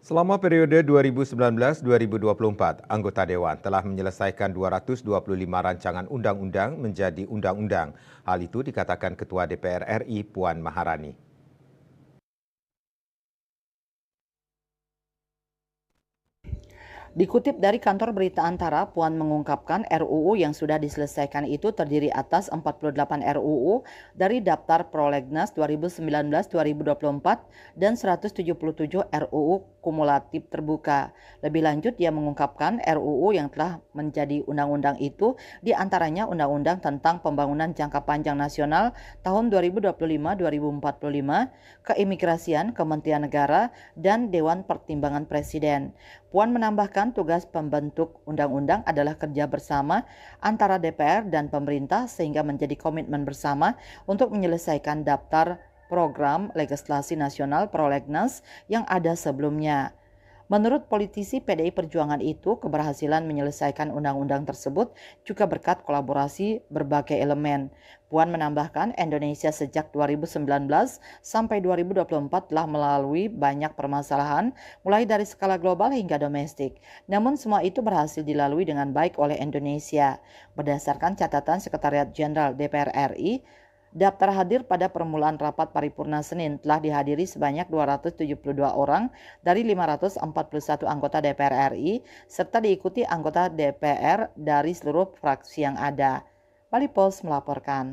Selama periode 2019-2024, anggota Dewan telah menyelesaikan 225 rancangan undang-undang menjadi undang-undang. Hal itu dikatakan Ketua DPR RI Puan Maharani. Dikutip dari kantor berita Antara, Puan mengungkapkan RUU yang sudah diselesaikan itu terdiri atas 48 RUU dari daftar prolegnas 2019-2024 dan 177 RUU kumulatif terbuka. Lebih lanjut, ia mengungkapkan RUU yang telah menjadi undang-undang itu diantaranya Undang-Undang tentang Pembangunan Jangka Panjang Nasional tahun 2025-2045, Keimigrasian, Kementerian Negara, dan Dewan Pertimbangan Presiden. Puan menambahkan tugas pembentuk undang-undang adalah kerja bersama antara DPR dan pemerintah sehingga menjadi komitmen bersama untuk menyelesaikan daftar program legislasi nasional prolegnas yang ada sebelumnya. Menurut politisi PDI Perjuangan itu, keberhasilan menyelesaikan undang-undang tersebut juga berkat kolaborasi berbagai elemen. Puan menambahkan Indonesia sejak 2019 sampai 2024 telah melalui banyak permasalahan, mulai dari skala global hingga domestik. Namun semua itu berhasil dilalui dengan baik oleh Indonesia. Berdasarkan catatan Sekretariat Jenderal DPR RI, daftar hadir pada permulaan rapat paripurna Senin telah dihadiri sebanyak 272 orang dari 541 anggota DPR RI serta diikuti anggota DPR dari seluruh fraksi yang ada. Bali Post melaporkan.